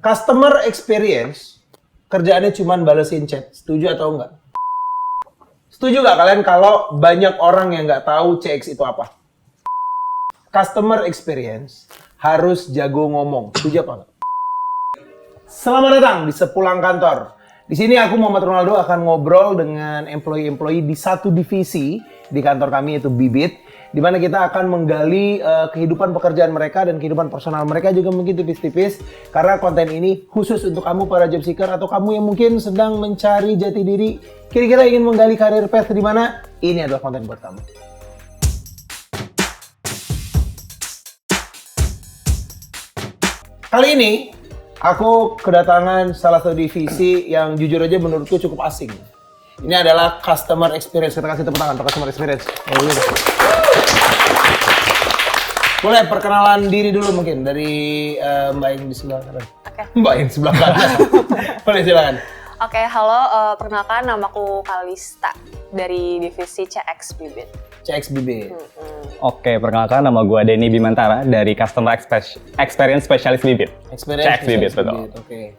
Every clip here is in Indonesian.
Customer experience, kerjaannya cuman balesin chat. Setuju atau enggak? Setuju nggak kalian kalau banyak orang yang nggak tahu CX itu apa? Customer experience harus jago ngomong. Setuju apa enggak? Selamat datang di Sepulang Kantor. Di sini aku Muhammad Ronaldo akan ngobrol dengan employee-employee di satu divisi di kantor kami yaitu Bibit, di mana kita akan menggali kehidupan pekerjaan mereka dan kehidupan personal mereka juga mungkin tipis-tipis, karena konten ini khusus untuk kamu para job seeker atau kamu yang mungkin sedang mencari jati diri, kira-kira ingin menggali karir path di mana, ini adalah konten buat kamu. Kali ini aku kedatangan salah satu divisi yang jujur aja menurutku cukup asing. Ini adalah customer experience. Kita kasih tepuk tangan untuk customer experience. Boleh perkenalan diri dulu mungkin dari Mbak yang di sebelah kanan. Oke. Mbak yang di sebelah kanan. Boleh silakan. Oke, halo. Perkenalkan, namaku Kalista dari divisi CX Bibit. CX Bibit. Oke, perkenalkan nama gue Denny Bimantara dari Customer Experience Specialist Bibit. CX Bibit, betul. Oke.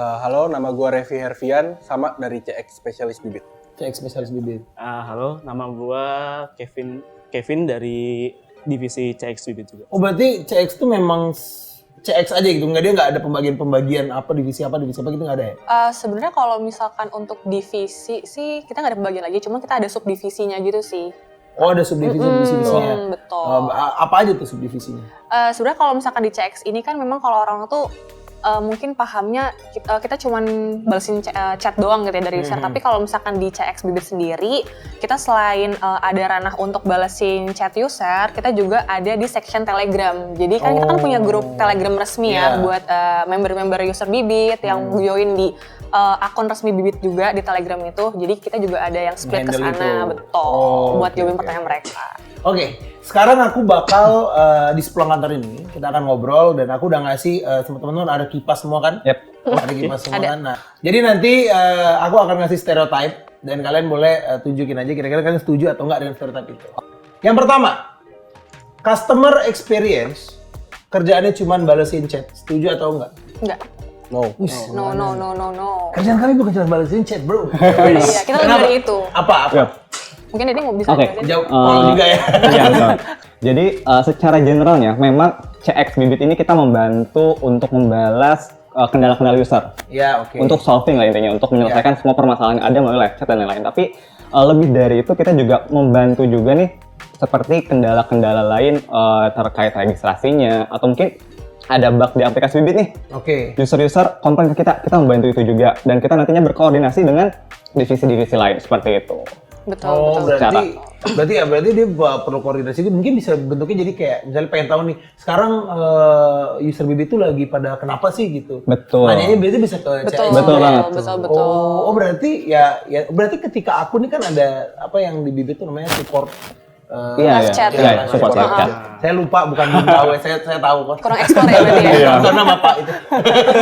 Halo, nama gue Revi Hervian, sama dari CX Specialist Bibit. CX Specialist Bibit. Halo, nama gue Kevin dari divisi CX Bibit juga. Oh, berarti CX itu memang CX aja gitu? Dia nggak ada pembagian apa, divisi apa gitu nggak ada ya? Sebenarnya kalau misalkan untuk divisi sih, kita nggak ada pembagian lagi, cuma kita ada subdivisinya gitu sih. Oh, ada subdivisinya. Betul. Apa aja tuh subdivisinya? Sebenarnya kalau misalkan di CX ini kan memang kalau orang tuh mungkin pahamnya kita cuman balesin chat doang gitu ya dari user. Tapi kalau misalkan di CX Bibit sendiri, kita selain ada ranah untuk balesin chat user, kita juga ada di section Telegram. Jadi kan kita kan punya grup Telegram resmi ya buat member-member user Bibit yang join di akun resmi Bibit juga di Telegram itu. Jadi kita juga ada yang split ke sana, betul, buat jawabin pertanyaan mereka. Oke, sekarang aku bakal di Sepulang Kantor ini kita akan ngobrol dan aku udah ngasih sama teman-teman ada kipas semua kan? Yep. Ada kipas semua kan. Nah, jadi nanti aku akan ngasih stereotype dan kalian boleh tunjukin aja kira-kira kalian setuju atau enggak dengan stereotype itu. Yang pertama, customer experience kerjaannya cuma balesin chat. Setuju atau enggak? Enggak. No. No. Kerjaan kami bukan cuma balesin chat, bro. Iya, kita lebih dari itu. Apa? Yep. Mungkin Deddy mau bisa jelasin. Jawab juga ya. Iya, betul. Jadi secara generalnya memang CX Bibit ini kita membantu untuk membalas kendala-kendala user. Ya, oke. Untuk solving lah intinya, untuk menyelesaikan semua permasalahan yang ada melalui live chat dan lain-lain. Tapi lebih dari itu kita juga membantu juga nih seperti kendala-kendala lain terkait registrasinya atau mungkin ada bug di aplikasi Bibit nih. Oke. User-user komplain ke kita membantu itu juga dan kita nantinya berkoordinasi dengan divisi-divisi lain seperti itu. Betul. Berarti dia perlu koordinasi. Mungkin bisa bentuknya jadi kayak misalnya pengen tahu nih sekarang user Bibit itu lagi pada kenapa sih gitu. Betul. Nanyanya berarti bisa ke CX. Betul banget. Betul. Oh berarti ya berarti ketika aku nih kan ada apa yang di Bibit itu namanya support. Live chat. Iya, support live chat. Saya lupa, bukan tahu. Saya tahu kok. Kurang ekspor ya berarti ya. Nonton nama Pak itu.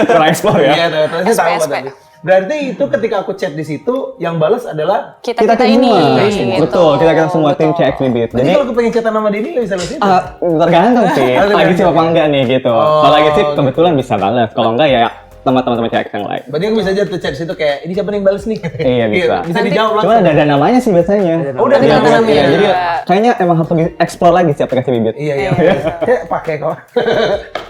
Kurang ekspor ya. Iya, saya tahu SP. tadi. Berarti itu ketika aku chat di situ, yang balas adalah Kita ini. gitu. Betul, kita semua tim CX Bibit. jadi kalau aku pengen chatan sama Denny, nggak bisa balas itu? Tergantung sih, lagi sip apa enggak nih gitu. Kalau lagi sip kebetulan bisa balas, kalau enggak ya teman-teman CX yang lain. Berarti aku bisa aja tuh chat di situ kayak, ini siapa nih yang balas nih? Iya, bisa. Bisa dijawab Cuma langsung. ada namanya sih biasanya. Oh, udah ada namanya. Iya, jadi kayaknya emang harus lebih explore lagi sih aplikasi Bibit. Iya. Saya pakai kok.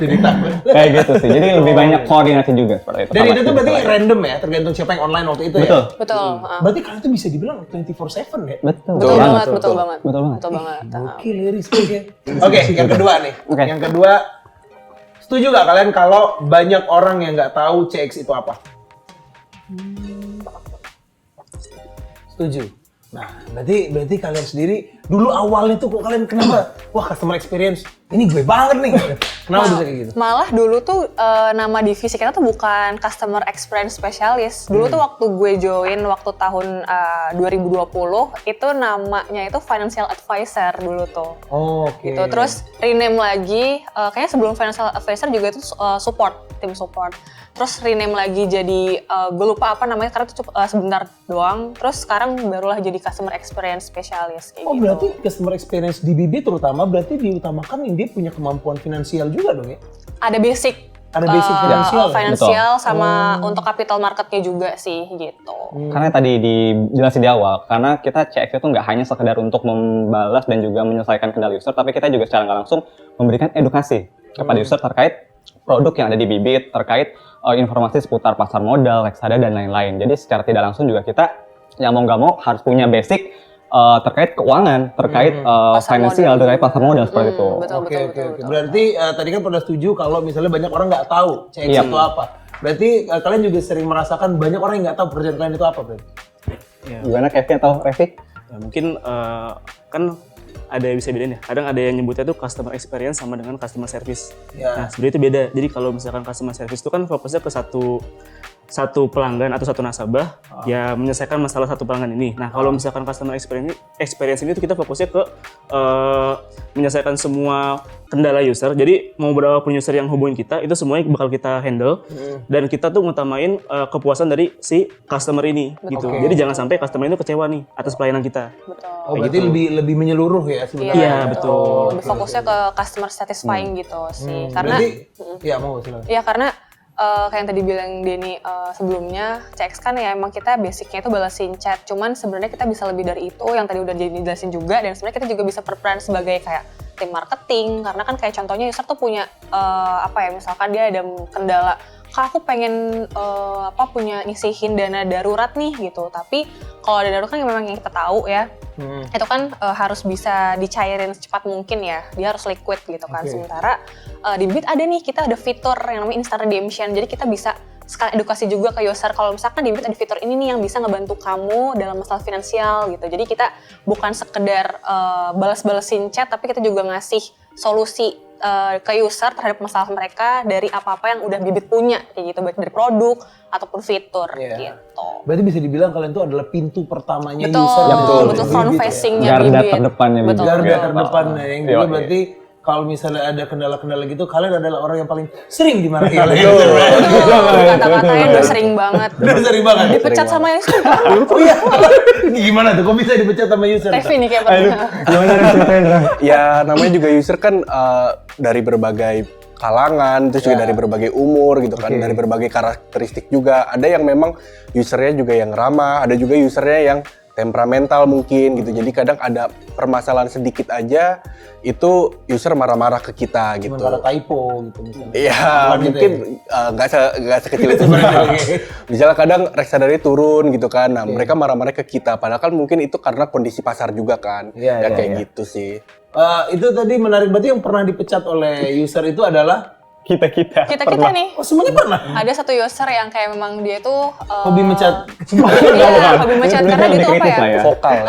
Jadi takut. Kayak gitu sih, jadi lebih banyak koordinasi juga seperti itu. Dan sama itu tuh tim berarti lain. random ya, tergantung siapa yang online waktu itu ya? Betul. Berarti kalian tuh bisa dibilang 24/7 ya? Betul Betul banget. Betul banget. Oke, liris ya. Oke, yang kedua nih. Oke. Yang kedua, setuju nggak kalian kalau banyak orang yang nggak tahu CX itu apa? Setuju. Nah, berarti kalian sendiri dulu awalnya tuh kok kalian kenapa? Wah, customer experience ini gue banget nih. Kenapa bisa kayak gitu? Malah dulu tuh nama divisi kita tuh bukan Customer Experience Specialist. Dulu tuh waktu gue join waktu tahun 2020 itu namanya itu Financial Advisor dulu tuh. Oh, oke. Gitu. Terus rename lagi, kayaknya sebelum Financial Advisor juga itu tim support. Terus rename lagi jadi, gue lupa apa namanya karena itu sebentar doang. Terus sekarang barulah jadi Customer Experience Specialist kayak Oh, gitu. berarti customer experience di BB terutama berarti diutamakan yang dia punya kemampuan finansial juga dong ya? Ada basic Ada basic finansial. Finansial sama untuk capital marketnya juga sih gitu. Karena tadi dijelasin di awal, karena kita CX itu nggak hanya sekedar untuk membalas dan juga menyelesaikan kendala user, tapi kita juga secara nggak langsung memberikan edukasi kepada user terkait produk yang ada di Bibit, terkait informasi seputar pasar modal, reksadana dan lain-lain. Jadi secara tidak langsung juga kita yang mau nggak mau harus punya basic terkait keuangan, terkait finansial, terkait pasar modal seperti itu. Betul. Berarti tadi kan pada setuju kalau misalnya banyak orang nggak tahu CX itu apa. Berarti kalian juga sering merasakan banyak orang yang nggak tahu pekerjaan kalian itu apa, berarti? Gimana Kevin atau Revi? Ya, mungkin kan ada yang bisa bedain ya. Kadang ada yang nyebutnya tuh customer experience sama dengan customer service. Ya. Nah, sebenarnya itu beda. Jadi kalau misalkan customer service itu kan fokusnya ke satu pelanggan atau satu nasabah ya menyelesaikan masalah satu pelanggan ini. Nah, kalau misalkan customer experience ini tuh kita fokusnya ke menyelesaikan semua kendala user. Jadi mau berapa pun user yang hubungin kita itu semuanya bakal kita handle dan kita tuh ngutamain kepuasan dari si customer ini gitu. Jadi jangan sampai customer itu kecewa nih atas pelayanan kita. Betul. Oh, berarti lebih menyeluruh ya sebenarnya. Iya, betul. Lebih fokusnya ke customer satisfying gitu sih. Karena Berarti, ya mau silakan. ya karena kayak yang tadi bilang Denny sebelumnya, CX kan ya emang kita basicnya itu balasin chat. Cuman sebenarnya kita bisa lebih dari itu, yang tadi udah dijelasin juga. Dan sebenarnya kita juga bisa berperan sebagai kayak tim marketing. Karena kan kayak contohnya user tuh punya, misalkan dia ada kendala, Kak aku pengen punya nyisihin dana darurat nih gitu. Tapi kalau ada darurat kan memang yang kita tahu ya, itu kan harus bisa dicairin secepat mungkin ya. Dia harus liquid gitu kan. Sementara di Bibit ada nih, kita ada fitur yang namanya instant redemption. Jadi kita bisa sekali edukasi juga ke user kalau misalkan di Bibit ada fitur ini nih yang bisa ngebantu kamu dalam masalah finansial gitu. Jadi kita bukan sekedar balas-balasin chat, tapi kita juga ngasih solusi ke user terhadap masalah mereka dari apa-apa yang udah Bibit punya kayak gitu, baik dari produk ataupun fitur gitu. Berarti bisa dibilang kalian itu adalah pintu pertamanya Betul, user. betul front facing-nya Garda Bibit. terdepannya Bibit. Betul. Garda terdepannya yang juga Iya. berarti kalau misalnya ada kendala-kendala gitu, kalian adalah orang yang paling sering dimarahi oleh Betul, user. kata-katanya udah sering banget. Udah sering banget. Dipecat sama user. Oh iya. Gimana tuh? Kok bisa dipecat sama user? Revi nih kayak pernah. Ya namanya juga user kan dari berbagai kalangan, terus juga dari berbagai umur gitu kan, dari berbagai karakteristik juga. Ada yang memang usernya juga yang ramah, ada juga usernya yang temperamental mungkin gitu. Jadi kadang ada permasalahan sedikit aja itu user marah-marah ke kita gitu. Cuma karena typo gitu misalnya. Iya, Gitu mungkin nggak sekecil itu sebenarnya. Misalnya kadang reksadana turun gitu kan, nah mereka marah-marah ke kita. Padahal kan mungkin itu karena kondisi pasar juga kan. Iya, Kayak iya. gitu sih. Itu tadi menarik, berarti yang pernah dipecat oleh user itu adalah Kita Kita nih. oh semuanya pernah. Ada satu user yang kayak memang dia tuh Hobi mencat. Iya, hobi mencat karena dia tuh apa ya? Vokal ya.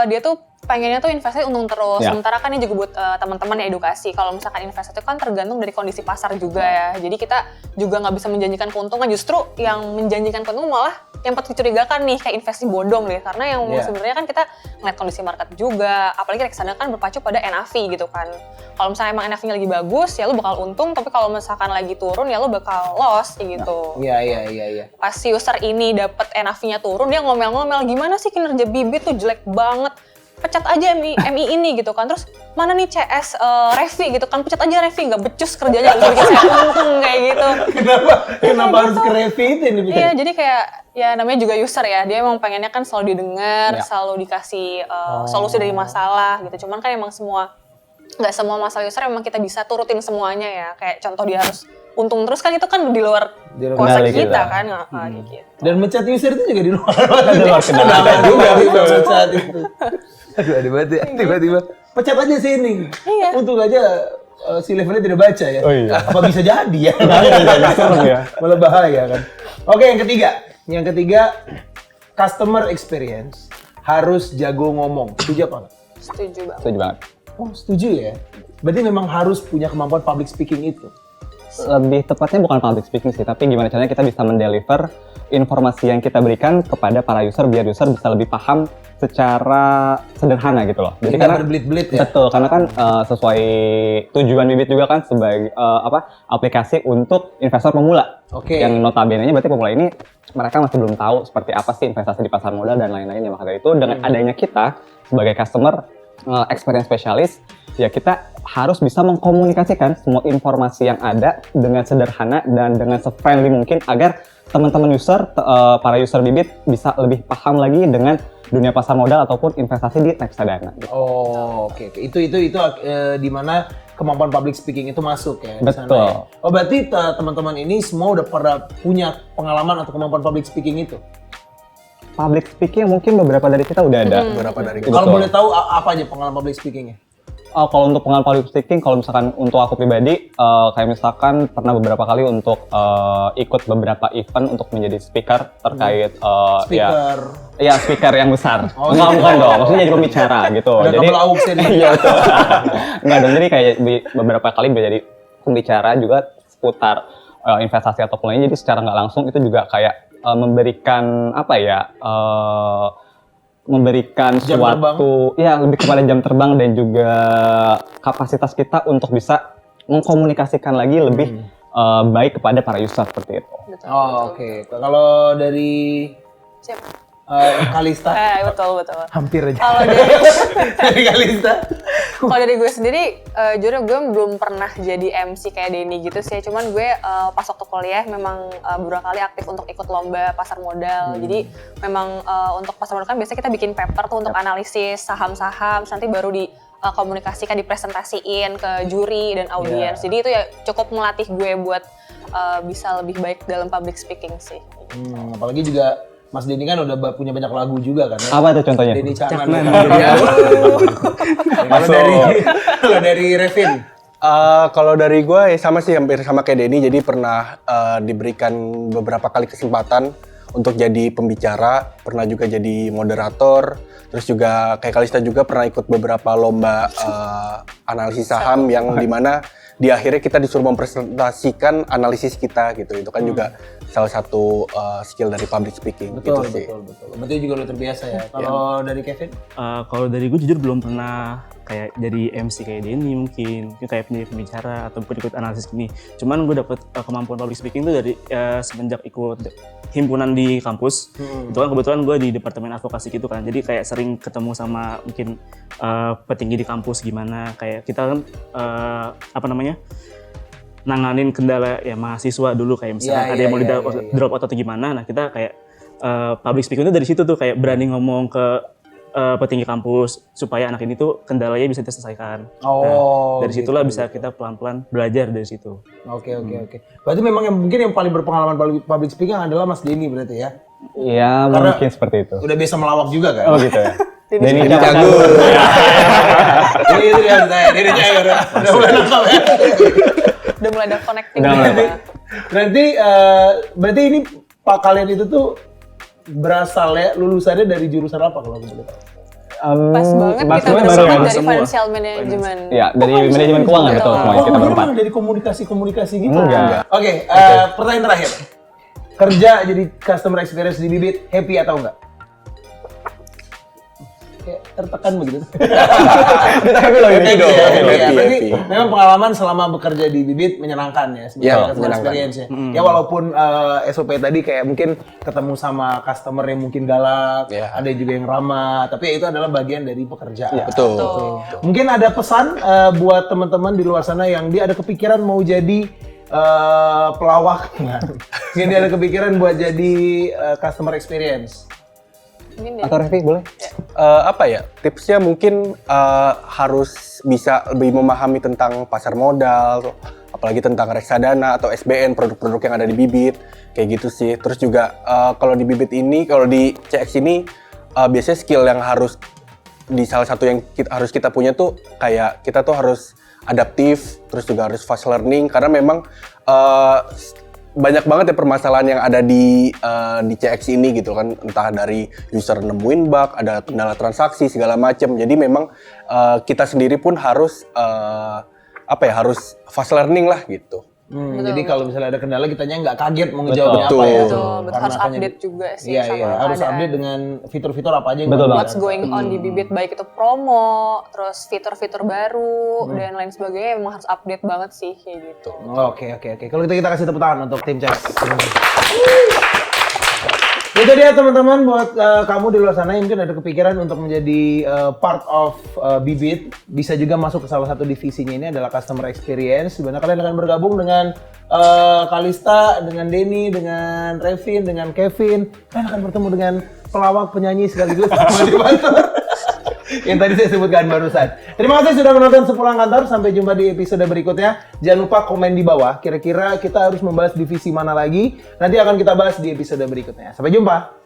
Dia tuh pengennya tuh investasi untung terus. Ya. Sementara kan ini juga buat teman-teman ya edukasi. Kalau misalkan investasi itu kan tergantung dari kondisi pasar juga ya. Jadi kita juga nggak bisa menjanjikan keuntungan. Justru yang menjanjikan keuntungan malah yang patut dicurigakan nih kayak investasi bodong deh. Karena yang sebenarnya kan kita ngeliat kondisi market juga. Apalagi reksadana kan berpacu pada NAV gitu kan. Kalau misalnya emang NAV-nya lagi bagus ya lu bakal untung. Tapi kalau misalkan lagi turun ya lu bakal loss kayak gitu. Iya. Pas si user ini dapet NAV-nya turun, dia ngomel-ngomel, gimana sih kinerja Bibit tuh jelek banget, pecat aja MI ini gitu kan. Terus mana nih CS Revi gitu kan, pecat aja Revi, nggak becus kerjanya, bisa bikin saya untung kayak gitu. Kenapa harus ke Revi itu ini? Iya, jadi kayak ya namanya juga user ya, dia emang pengennya kan selalu didengar, selalu dikasih solusi dari masalah gitu. Cuman kan emang nggak semua masalah user emang kita bisa turutin semuanya ya. Kayak contoh dia harus untung terus kan itu kan di luar kuasa kendali kita kita. kan, kayak gitu. Dan mencat user itu juga di luar. kendali juga saat itu. Aduh, ada banget ya. Tiba-tiba pecat aja sini. Iya. Untung aja si levelnya tidak baca ya. Oh iya. Apa bisa jadi ya? serem ya. Malah bahaya kan. Oke, yang ketiga. Yang ketiga, customer experience harus jago ngomong. Setuju apa nggak? Setuju banget. Setuju banget. Oh, setuju ya. Berarti memang harus punya kemampuan public speaking itu. Lebih tepatnya bukan public speaking sih, tapi gimana caranya kita bisa mendeliver informasi yang kita berikan kepada para user biar user bisa lebih paham secara sederhana gitu loh. Jadi Nggak berbelit-belit ya. Betul, karena kan sesuai tujuan Bibit juga kan sebagai aplikasi untuk investor pemula. Oke. Yang notabene-nya berarti pemula ini mereka masih belum tahu seperti apa sih investasi di pasar modal dan lain-lainnya. Maka dari itu dengan adanya kita sebagai customer experience specialist, ya kita harus bisa mengkomunikasikan semua informasi yang ada dengan sederhana dan dengan se-friendly mungkin agar teman-teman user, para user Bibit bisa lebih paham lagi dengan dunia pasar modal ataupun investasi di reksadana. Gitu. Oh, oke. Itu di mana kemampuan public speaking itu masuk ya di sana. Betul. Ya? Oh, berarti teman-teman ini semua udah pernah punya pengalaman atau kemampuan public speaking itu? Public speaking mungkin beberapa dari kita udah ada. Beberapa dari Kalau Betul. boleh tahu apa aja pengalaman public speakingnya? Kalau untuk pengalaman public speaking, kalau misalkan untuk aku pribadi, kayak misalkan pernah beberapa kali untuk ikut beberapa event untuk menjadi speaker terkait Speaker. ya speaker yang besar. Oh, Enggak, gitu. bukan dong, maksudnya jadi pembicara gitu. Ada kabel AUX ini. Iya betul. Enggak dong, jadi kayak beberapa kali menjadi pembicara juga seputar investasi ataupun lainnya. Jadi secara nggak langsung itu juga kayak memberikan apa ya? Memberikan Jam suatu ya lebih kepada jam terbang dan juga kapasitas kita untuk bisa mengkomunikasikan lagi lebih baik kepada para user seperti itu. Betul. Oh, oke. Kalau dari Siap. Kalista Betul. hampir aja. Kalau Dari Kalista. dari gue sendiri, jujur gue belum pernah jadi MC kayak Denny gitu sih. Cuman gue pas waktu kuliah memang beberapa kali aktif untuk ikut lomba pasar modal. Jadi memang untuk pasar modal kan biasanya kita bikin paper tuh untuk analisis saham-saham. Nanti baru dikomunikasikan, dipresentasiin ke juri dan audiens. Jadi itu ya cukup melatih gue buat bisa lebih baik dalam public speaking sih. Apalagi juga Mas Denny kan udah punya banyak lagu juga kan ya? Apa itu contohnya? Denny Caknan. Caknan. Kalau dari Revin. Kalau dari gue ya sama sih, hampir sama kayak Denny. Jadi pernah diberikan beberapa kali kesempatan untuk jadi pembicara, pernah juga jadi moderator, terus juga kayak Kalista juga pernah ikut beberapa lomba analisis saham yang dimana di akhirnya kita disuruh mempresentasikan analisis kita gitu. Itu kan juga salah satu skill dari public speaking. Betul. Gitu sih. Berarti juga udah terbiasa ya. Kalau dari Kevin? Kalau dari gue jujur belum pernah kayak jadi MC kayak Denny mungkin kayak penjadi pembicara ataupun ikut analisis gini. Cuman gue dapet kemampuan public speaking tuh dari semenjak ikut himpunan di kampus. Itu kan kebetulan gue di departemen advokasi gitu kan. Jadi kayak sering ketemu sama mungkin petinggi di kampus gimana. Kayak kita kan nanganin kendala ya mahasiswa dulu kayak misalkan ada yang mau drop out atau gimana. Nah kita kayak public speaking itu dari situ tuh kayak berani ngomong ke petinggi kampus supaya anak ini tuh kendalanya bisa diselesaikan. Dari situlah bisa kita pelan-pelan belajar dari situ. Oke. Berarti memang yang paling berpengalaman public speaking adalah Mas Denny berarti ya? Iya, Karena mungkin seperti itu. Udah bisa melawak juga kan? Oh gitu ya. Denny Denny Jago. Ini itu dia saya, Denny cair. Udah mulai nangkap ya. Udah mulai ada connecting. Udah mulai. Berarti ini Pak kalian itu tuh berasalnya lulusannya dari jurusan apa kalau aku boleh tahu? Pas banget kita baru bersama ya, dari semua. financial management. Ya, dari manajemen keuangan betul semuanya kita Bener berempat. dari komunikasi gitu? Enggak. Oke, pertanyaan terakhir. Kerja jadi customer experience di Bibit, happy atau enggak? Kayak tertekan begitu. Kita happy loh ini. Happy, ya, happy, ya. Berarti happy. memang pengalaman selama bekerja di Bibit menyenangkan ya, sebagai Iya, customer menyenangkan. experience ya. Ya walaupun SOP tadi kayak mungkin ketemu sama customer yang mungkin galak, Iya. ada juga yang ramah, tapi itu adalah bagian dari pekerjaan. Betul. Mungkin ada pesan buat teman-teman di luar sana yang dia ada kepikiran mau jadi pelawak, mungkin dia ada kepikiran buat jadi customer experience. Mungkin deh. Atau Revi boleh? Apa ya, tipsnya mungkin harus bisa lebih memahami tentang pasar modal, apalagi tentang reksadana atau SBN, produk-produk yang ada di Bibit, kayak gitu sih. Terus juga kalau di Bibit ini, kalau di CX ini, biasanya skill yang harus di salah satu yang harus kita punya tuh kayak kita tuh harus adaptif, terus juga harus fast learning, karena memang banyak banget ya permasalahan yang ada di CX ini gitu kan, entah dari user nemuin bug, ada kendala transaksi segala macam. Jadi memang kita sendiri pun harus harus fast learning lah gitu. Jadi kalau misalnya ada kendala kitanya nggak kaget mau ngejawabnya Betul. apa ya. Betul, Karena harus kan update juga sih Iya, sama harus keadaan. update dengan fitur-fitur apa aja yang Betul baru banget. What's going on di Bibit, baik itu promo, terus fitur-fitur baru dan lain sebagainya, emang harus update banget sih kayak gitu. Oke. Kalau gitu kita kasih tepuk tangan untuk tim CX. Itu dia teman-teman buat kamu di luar sana yang mungkin ada kepikiran untuk menjadi part of Bibit, bisa juga masuk ke salah satu divisinya ini adalah customer experience, di mana kalian akan bergabung dengan Kalista, dengan Denny, dengan Revin, dengan Kevin. Kalian akan bertemu dengan pelawak, penyanyi sekaligus motivator yang tadi saya sebutkan barusan. Terima kasih sudah menonton Sepulang Kantor. Sampai jumpa di episode berikutnya. Jangan lupa komen di bawah. Kira-kira kita harus membahas divisi mana lagi. Nanti akan kita bahas di episode berikutnya. Sampai jumpa.